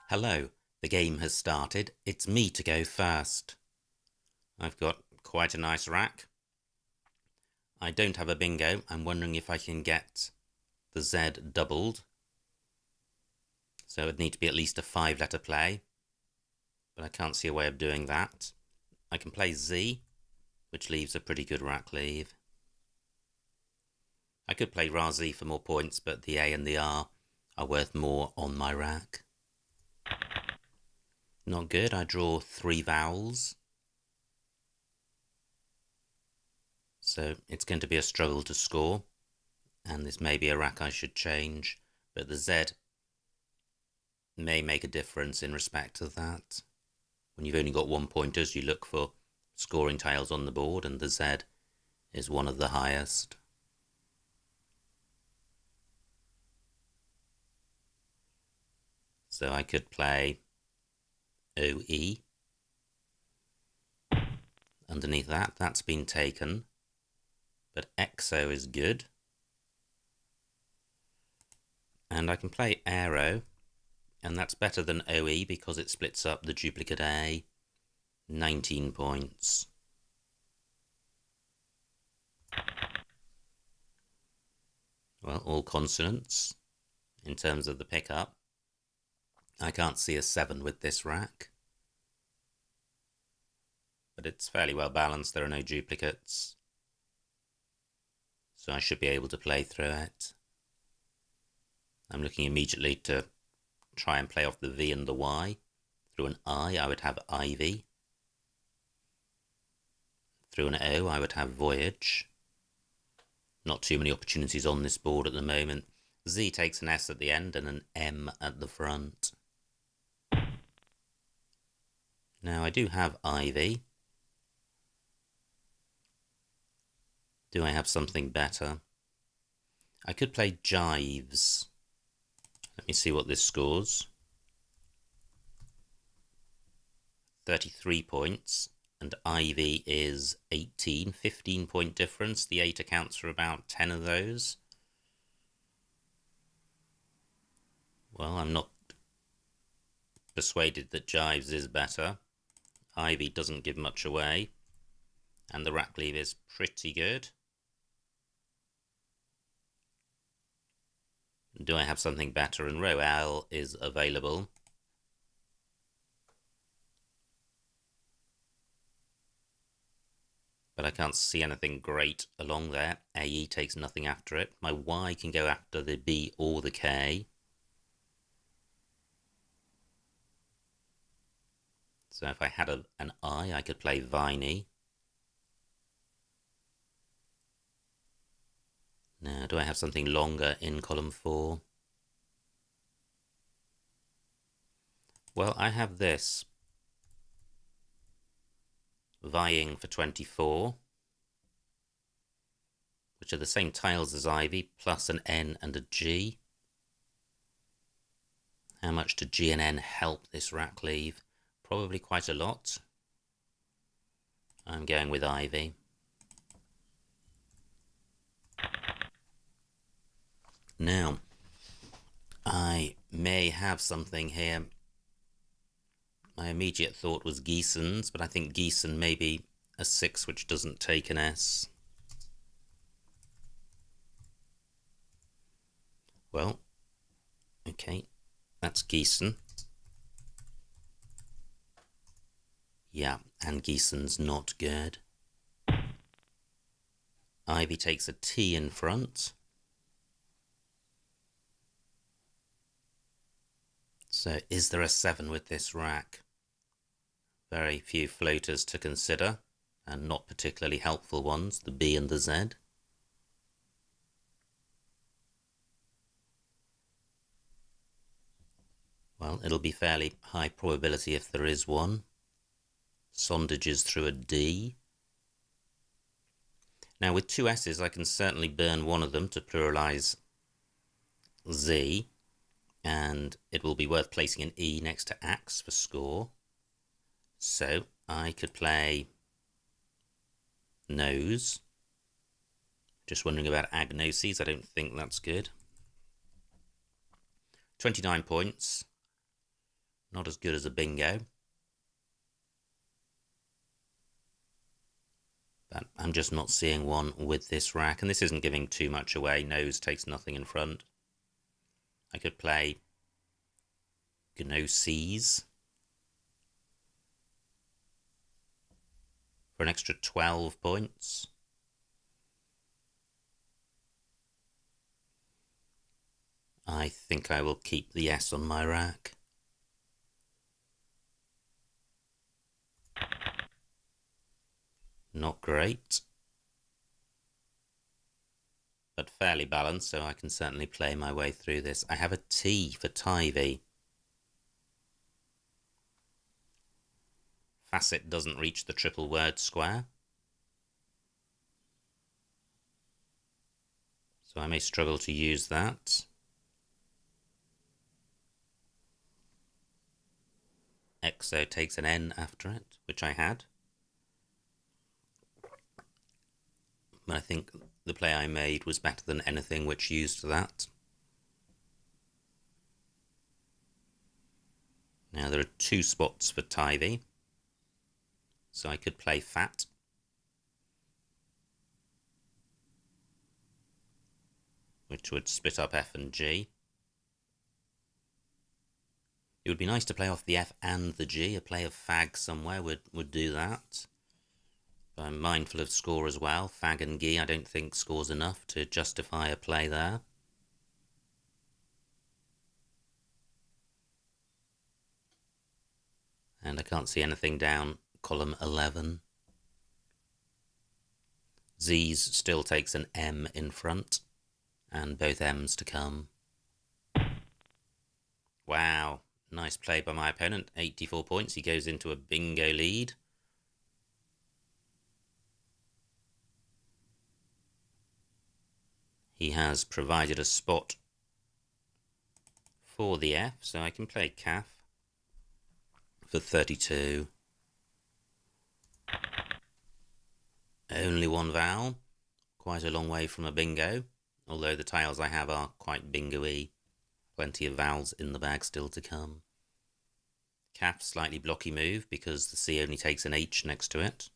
Hello, the game has started. It's me to go first. I've got quite a nice rack. I don't have a bingo. I'm wondering if I can get the Z doubled. So it would need to be at least a 5-letter play. But I can't see a way of doing that. I can play Z, which leaves a pretty good rack leave. I could play Ra-Z for more points, but the A and the R are worth more on my rack. Not good. I draw 3 vowels. So it's going to be a struggle to score. And this may be a rack I should change. But the Z may make a difference in respect of that. When you've only got 1 pointers, you look for scoring tiles on the board, and the Z is one of the highest. So I could play OE. Underneath that, that's been taken. But XO is good. And I can play Aero, and that's better than OE because it splits up the duplicate A. 19 points. Well, all consonants in terms of the pickup. I can't see a 7 with this rack. But it's fairly well balanced. There are no duplicates. So I should be able to play through it. I'm looking immediately to try and play off the V and the Y. Through an I would have Ivy. Through an O, I would have Voyage. Not too many opportunities on this board at the moment. Z takes an S at the end and an M at the front. Now I do have Ivy. Do I have something better? I could play Jives. Let me see what this scores. 33 points. And Ivy is 18, 15-point difference. The 8 accounts for about 10 of those. Well, I'm not persuaded that Jives is better. Ivy doesn't give much away. And the rack leave is pretty good. Do I have something better? And row L is available. But I can't see anything great along there. AE takes nothing after it. My Y can go after the B or the K. So if I had an I could play Viney. Now, do I have something longer in column 4? Well, I have this. Vying for 24, which are the same tiles as Ivy, plus an N and a G. How much do G and N help this rack leave? Probably quite a lot. I'm going with Ivy. Now, I may have something here. My immediate thought was Geeson's, but I think Geeson may be a 6 which doesn't take an S. Well, okay, that's Geeson. Yeah, and Geeson's not good. Ivy takes a T in front. So is there a 7 with this rack? Very few floaters to consider, and not particularly helpful ones, the B and the Z. Well, it'll be fairly high probability if there is one. Sondages through a D. Now with 2 S's I can certainly burn one of them to pluralise Z, and it will be worth placing an E next to Axe for score. So I could play Nose. Just wondering about Agnoses. I don't think that's good. 29 points. Not as good as a bingo. But I'm just not seeing one with this rack, and this isn't giving too much away. Nose takes nothing in front. I could play Gnoses for an extra 12 points. I think I will keep the S on my rack. Not great, but fairly balanced, so I can certainly play my way through this. I have a T for Tivy. Facet doesn't reach the triple word square, so I may struggle to use that. Exo takes an N after it, which I had. But I think the play I made was better than anything which used that. Now there are 2 spots for Tivy, so I could play Fat. Which would split up F and G. It would be nice to play off the F and the G. A play of Fag somewhere would do that. But I'm mindful of score as well. Fag and G I don't think scores enough to justify a play there. And I can't see anything down column 11. Z's still takes an M in front, and both M's to come. Wow, nice play by my opponent, 84 points. He goes into a bingo lead. He has provided a spot for the F, so I can play Caf for 32. Only one vowel, quite a long way from a bingo, although the tiles I have are quite bingo-y. Plenty of vowels in the bag still to come. Caf, slightly blocky move because the C only takes an H next to it.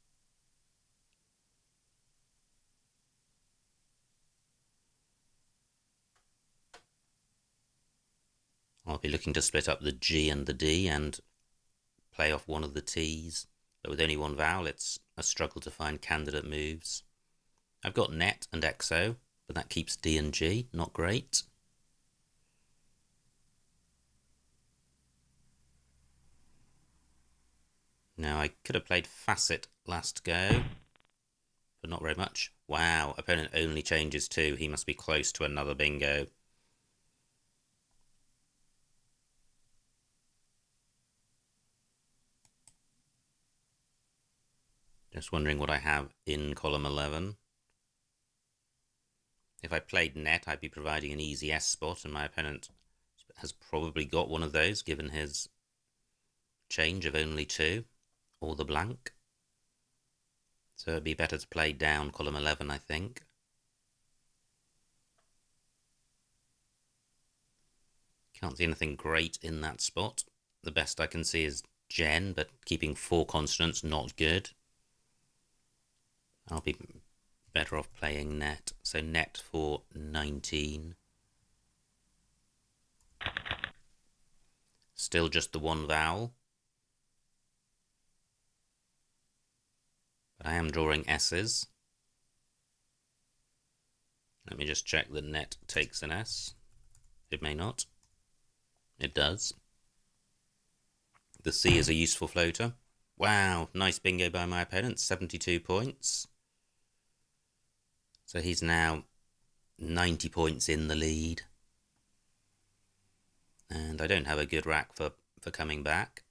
I'll be looking to split up the G and the D and play off one of the T's, but with only one vowel it's a struggle to find candidate moves. I've got net and exo, but that keeps D and G, not great. Now I could have played Facet last go, but not very much. Wow, opponent only changes 2, he must be close to another bingo. Just wondering what I have in column 11. If I played net, I'd be providing an easy S spot, and my opponent has probably got one of those, given his change of only 2, or the blank. So it'd be better to play down column 11, I think. Can't see anything great in that spot. The best I can see is Gen, but keeping 4 consonants, not good. I'll be better off playing net. So net for 19. Still just the one vowel. But I am drawing S's. Let me just check that net takes an S. It may not. It does. The C is a useful floater. Wow, nice bingo by my opponent, 72 points. So he's now 90 points in the lead. And I don't have a good rack for coming back.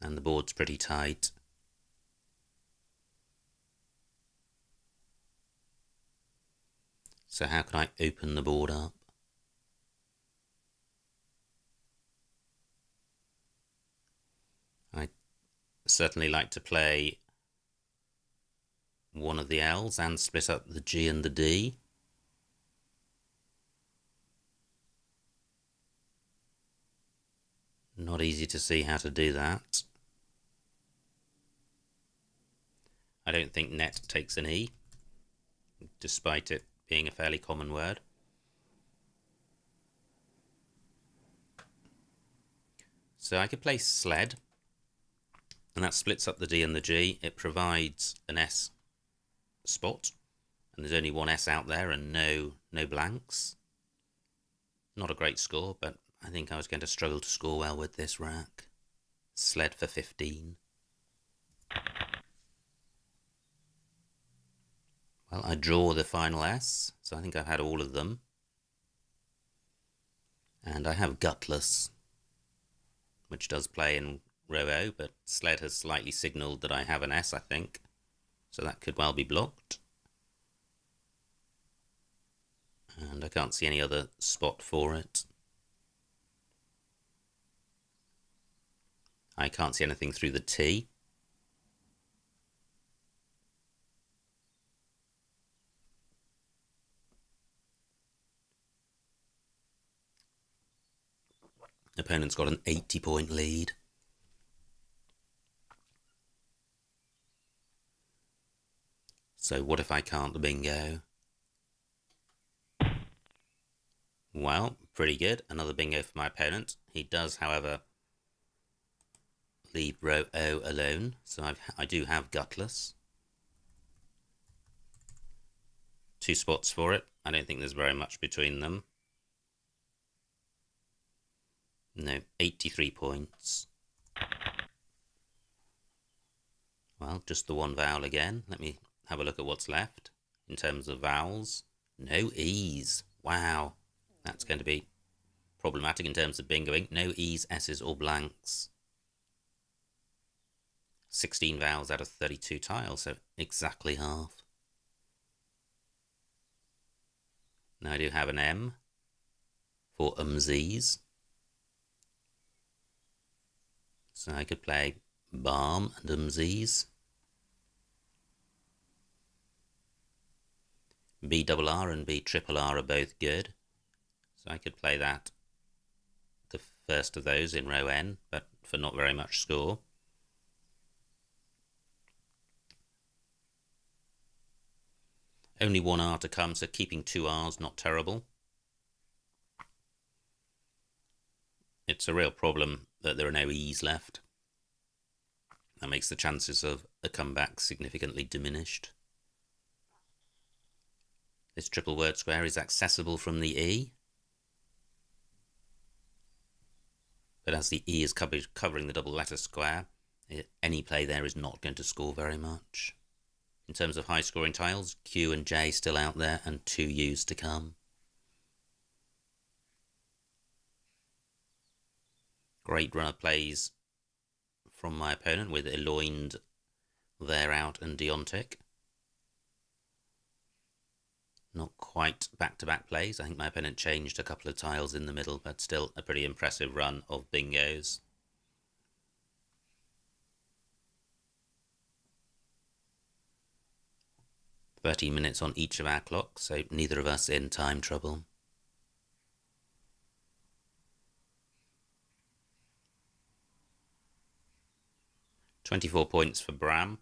And the board's pretty tight. So how can I open the board up? I certainly like to play one of the L's and split up the G and the D. Not easy to see how to do that. I don't think net takes an E, despite it being a fairly common word. So I could play sled, and that splits up the D and the G. It provides an S spot, and there's only one S out there and no blanks. Not a great score, but I think I was going to struggle to score well with this rack. Sled for 15. Well, I draw the final S, so I think I've had all of them. And I have gutless, which does play in row O, but sled has slightly signalled that I have an S, I think. So that could well be blocked. And I can't see any other spot for it. I can't see anything through the T. Opponent's got an 80-point lead. So what if I can't the bingo? Well, pretty good. Another bingo for my opponent. He does, however, leave row O alone, so I do have gutless. 2 spots for it. I don't think there's very much between them. No, 83 points. Well, just the one vowel again. Let me have a look at what's left in terms of vowels. No E's. Wow. That's going to be problematic in terms of bingoing. No E's, S's or blanks. 16 vowels out of 32 tiles, so exactly half. Now I do have an M for Z's. So I could play balm and Z's. B double R and B triple R are both good. So I could play that, the first of those in row N, but for not very much score. Only one R to come, so keeping 2 R's not terrible. It's a real problem that there are no E's left. That makes the chances of a comeback significantly diminished. This triple word square is accessible from the E. But as the E is covering the double letter square, any play there is not going to score very much. In terms of high scoring tiles, Q and J still out there and 2 U's to come. Great runner plays from my opponent with Eloined, there out and Deontic. Not quite back-to-back plays. I think my opponent changed a couple of tiles in the middle, but still a pretty impressive run of bingos. "30 minutes on each of our clocks, so neither of us in time trouble. "24 points for Bram.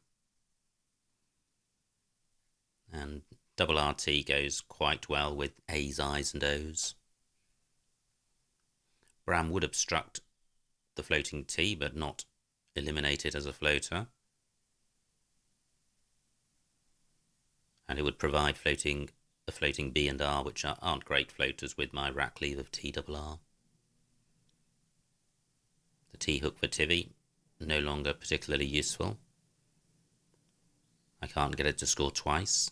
And double RT goes quite well with A's, I's and O's. Bram would obstruct the floating T, but not eliminate it as a floater. And it would provide a floating B and R, which aren't great floaters with my rack leave of T double R. The T hook for Tivy, no longer particularly useful. I can't get it to score twice.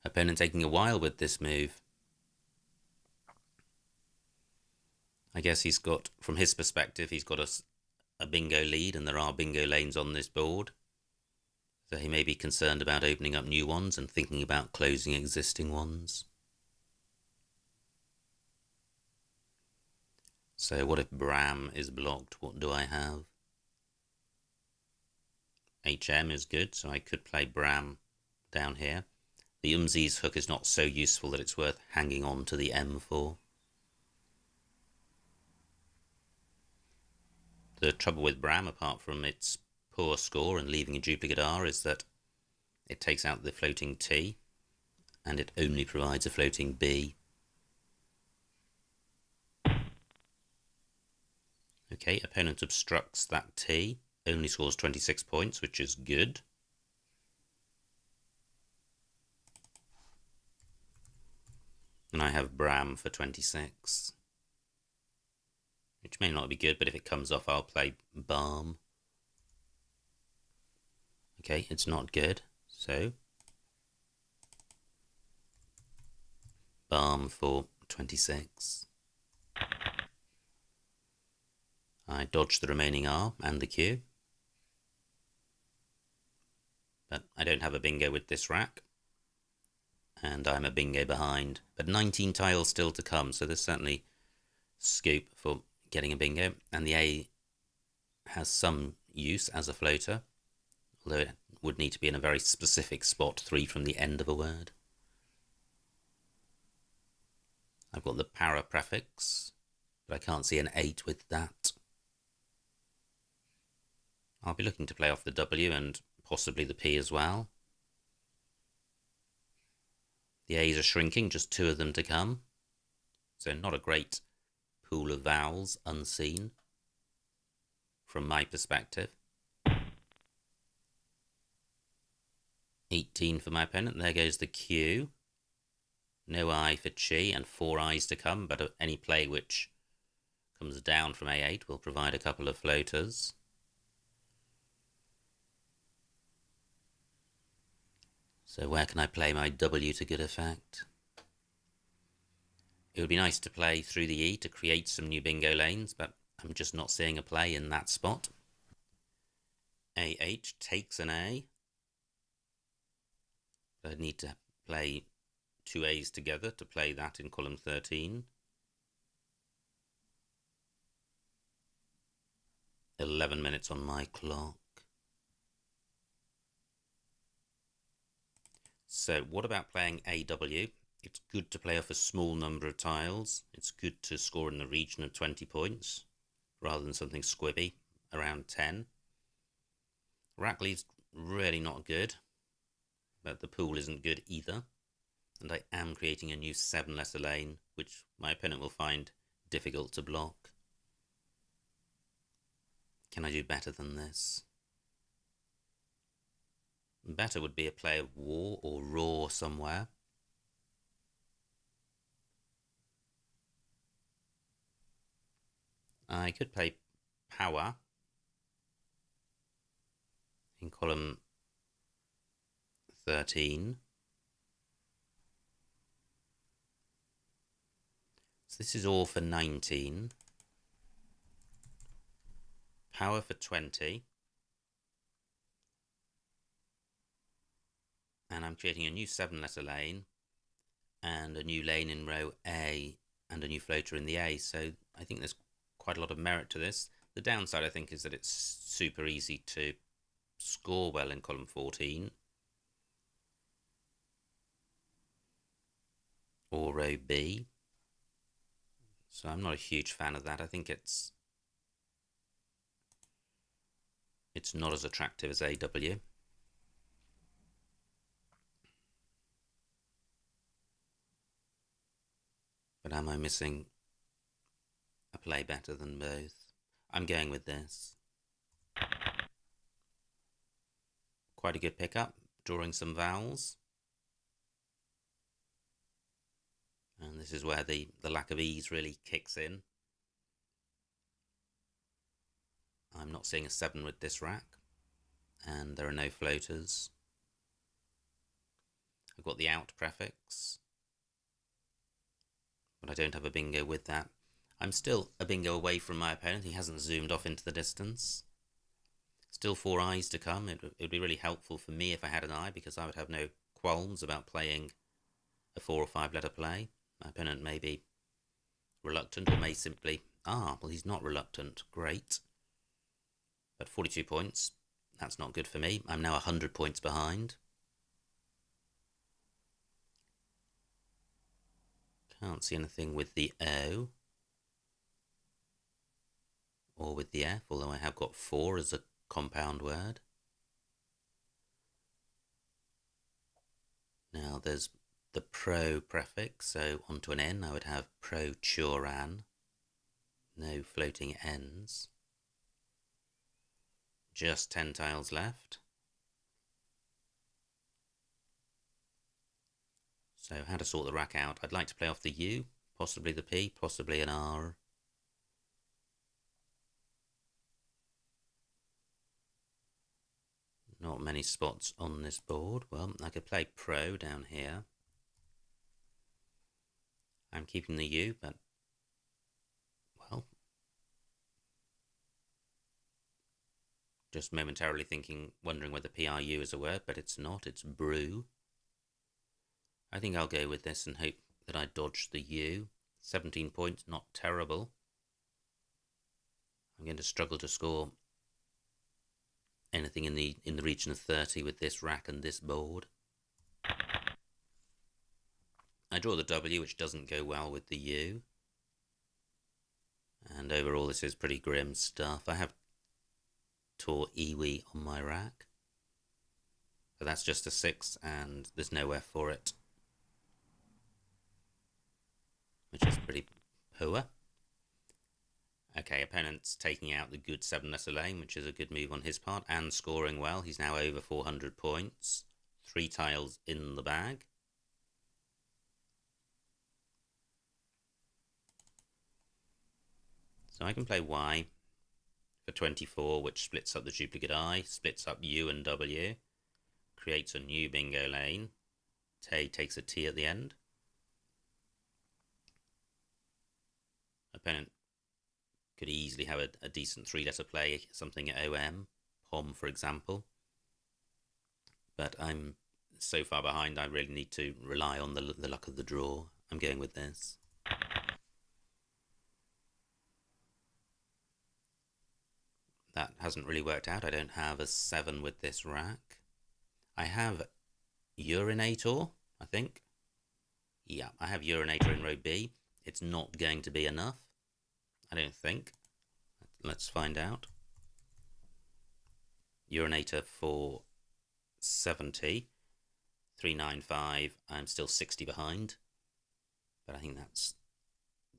Opponent taking a while with this move. I guess he's got, from his perspective, he's got a bingo lead and there are bingo lanes on this board. So he may be concerned about opening up new ones and thinking about closing existing ones. So what if Bram is blocked? What do I have? HM is good, so I could play Bram down here. The Z's hook is not so useful that it's worth hanging on to the M for. The trouble with Bram, apart from its poor score and leaving a duplicate R, is that it takes out the floating T and it only provides a floating B. Okay, opponent obstructs that T, only scores 26 points, which is good. And I have Bram for 26. Which may not be good, but if it comes off, I'll play Balm. Okay, it's not good, so Balm for 26. I dodge the remaining R and the Q. But I don't have a bingo with this rack. And I'm a bingo behind. But 19 tiles still to come, so there's certainly scope for getting a bingo. And the A has some use as a floater, although it would need to be in a very specific spot, 3 from the end of a word. I've got the para prefix, but I can't see an 8 with that. I'll be looking to play off the W and possibly the P as well. The A's are shrinking, just 2 of them to come. So not a great pool of vowels unseen from my perspective. 18 for my opponent. There goes the Q. No I for Chi and 4 I's to come, but any play which comes down from A8 will provide a couple of floaters. So where can I play my W to good effect? It would be nice to play through the E to create some new bingo lanes, but I'm just not seeing a play in that spot. AH takes an A. I need to play 2 A's together to play that in column 13. 11 minutes on my clock. So what about playing AW? It's good to play off a small number of tiles. It's good to score in the region of 20 points rather than something squibby around 10. Rack lead's really not good, but the pool isn't good either. And I am creating a new 7-letter lane, which my opponent will find difficult to block. Can I do better than this? Better would be a play of war or raw somewhere. I could play power in column 13. So this is all for 19. Power for 20. And I'm creating a new 7-letter lane and a new lane in row A and a new floater in the A. So I think there's quite a lot of merit to this. The downside, I think, is that it's super easy to score well in column 14 or row B. So I'm not a huge fan of that. I think it's not as attractive as AW. But am I missing a play better than both? I'm going with this. Quite a good pickup, drawing some vowels. And this is where the lack of ease really kicks in. I'm not seeing a 7 with this rack, and there are no floaters. I've got the out prefix, but I don't have a bingo with that. I'm still a bingo away from my opponent. He hasn't zoomed off into the distance. Still 4 I's to come. It would be really helpful for me if I had an I, because I would have no qualms about playing a 4 or 5 letter play. My opponent may be reluctant or may simply... well, he's not reluctant. Great. But 42 points, that's not good for me. I'm now 100 points behind. Can't see anything with the O. or with the F, although I have got 4 as a compound word. Now there's the pro prefix, so onto an N I would have pro-churan. No floating N's. Just 10 tiles left. So how to sort the rack out. I'd like to play off the U, possibly the P, possibly an R. Not many spots on this board. Well, I could play pro down here. I'm keeping the U, but, well, just momentarily wondering whether PRU is a word, but it's not, it's brew. I think I'll go with this and hope that I dodge the U. 17 points, not terrible. I'm going to struggle to score anything in the region of 30 with this rack and this board. I draw the W, which doesn't go well with the U. And overall, this is pretty grim stuff. I have tore iwi on my rack. So that's just a 6, and there's no F for it, which is pretty poor. Okay, opponent's taking out the good 7-letter lane, which is a good move on his part, and scoring well. He's now over 400 points. 3 tiles in the bag. So I can play Y for 24, which splits up the duplicate I, splits up U and W, creates a new bingo lane. Tay takes a T at the end. Opponent could easily have a decent 3-letter play, something at OM, POM for example. But I'm so far behind, I really need to rely on the luck of the draw. I'm going with this. That hasn't really worked out. I don't have a 7 with this rack. I have urinator, I think. Yeah, I have urinator in row B. It's not going to be enough, I don't think. Let's find out. Urinator for 70. 395. I'm still 60 behind. But I think that's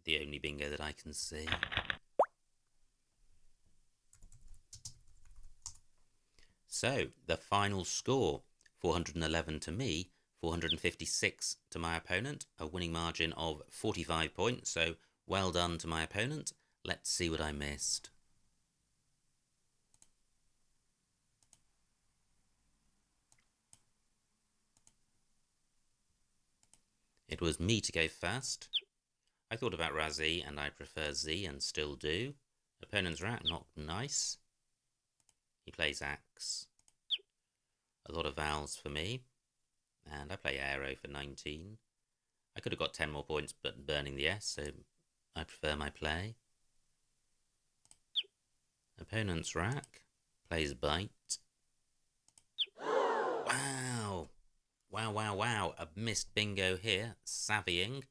the only bingo that I can see. So, the final score, 411 to me, 456 to my opponent, a winning margin of 45 points, so well done to my opponent. Let's see what I missed. It was me to go first. I thought about Razi, and I prefer Z, and still do. Opponent's rack, not nice. He plays Axe. A lot of vowels for me. And I play Aero for 19. I could have got 10 more points, but burning the S, so I prefer my play. Opponent's rack plays Bite. Wow! Wow, wow, wow. A missed bingo here. Savvying.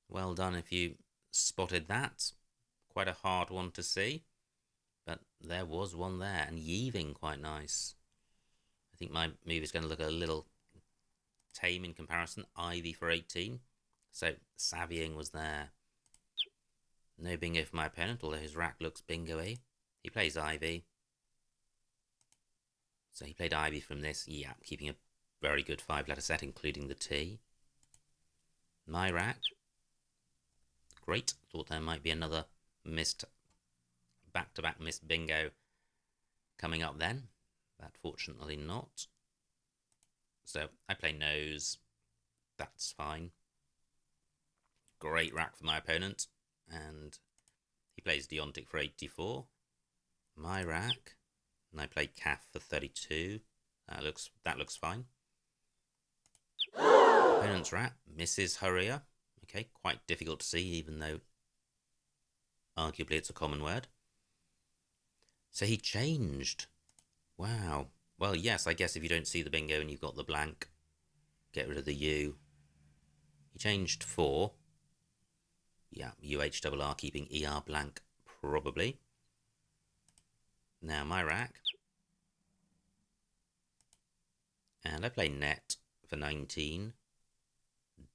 Well done if you spotted that. Quite a hard one to see. But there was one there. And Yeeving, quite nice. I think my move is going to look a little tame in comparison. Ivy for 18. So Savvying was there. No bingo for my opponent, although his rack looks bingo-y. He plays Ivy. So he played Ivy from this. Yeah, keeping a very good 5-letter set, including the T. My rack. Great. Thought there might be another missed, back-to-back missed bingo coming up then. But fortunately not. So I play Nose. That's fine. Great rack for my opponent. And he plays Deontic for 84. My rack. And I play Calf for 32. That looks fine. Opponent's rack misses Hurrier. Okay, quite difficult to see, even though arguably it's a common word. So he changed. Wow. Well, yes, I guess if you don't see the bingo and you've got the blank, get rid of the U. He changed 4. Yeah, UHRR keeping ER blank, probably. Now my rack. And I play net for 19.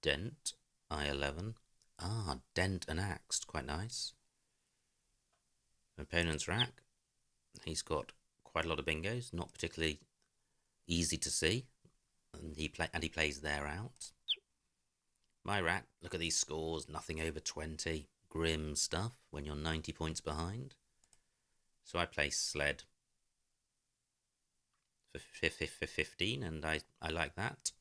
Dent, I11. Dent and axed, quite nice. Opponent's rack. He's got quite a lot of bingos, not particularly easy to see. And he plays there out. My rack, look at these scores, nothing over 20. Grim stuff when you're 90 points behind. So I play sled for 15, and I like that.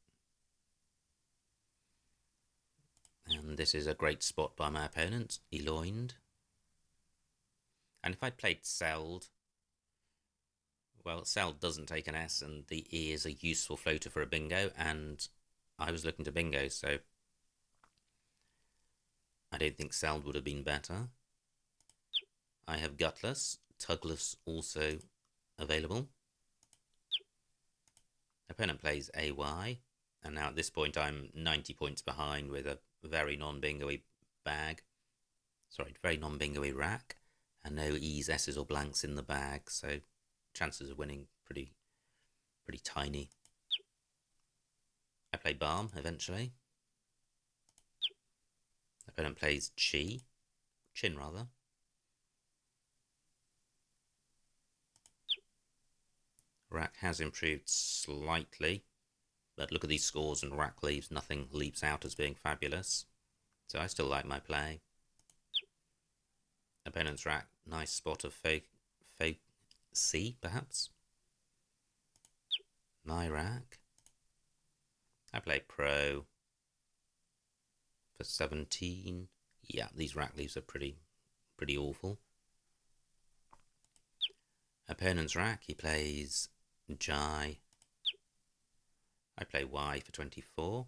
And this is a great spot by my opponent, Eloined. And if I played Seld, well, Seld doesn't take an S, and the E is a useful floater for a bingo, and I was looking to bingo, so I don't think Seld would have been better. I have Gutless, Tugless also available. Opponent plays AY, and now at this point I'm 90 points behind with a very non-bingo-y bag. Sorry, very non-bingo-y rack, and no E's, S's or blanks in the bag, so chances of winning pretty tiny. I play Balm eventually. Opponent plays Chin rather. Rack has improved slightly, but look at these scores and rack leaves. Nothing leaps out as being fabulous, so I still like my play. Opponent's rack, nice spot of faux C, perhaps. My rack. I play Pro for 17. Yeah, these rack leaves are pretty awful. Opponent's rack, he plays Jai. I play Y for 24,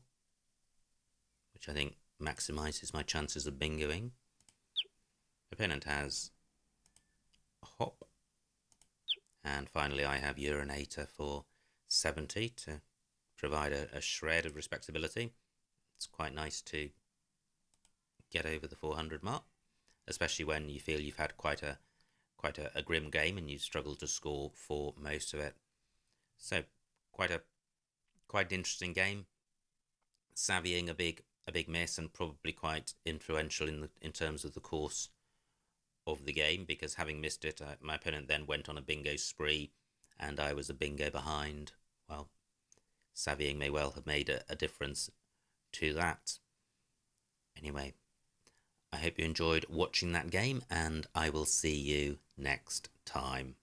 which I think maximises my chances of bingoing. Opponent has Hop. And finally I have Urinator for 70 to provide a shred of respectability. It's quite nice to get over the 400 mark, especially when you feel you've had quite a grim game and you've struggled to score for most of it. So quite an interesting game. Savvying a big miss, and probably quite influential in terms of the course of the game, because having missed it, my opponent then went on a bingo spree and I was a bingo behind. Well, savvying may well have made a difference to that. Anyway, I hope you enjoyed watching that game, and I will see you next time.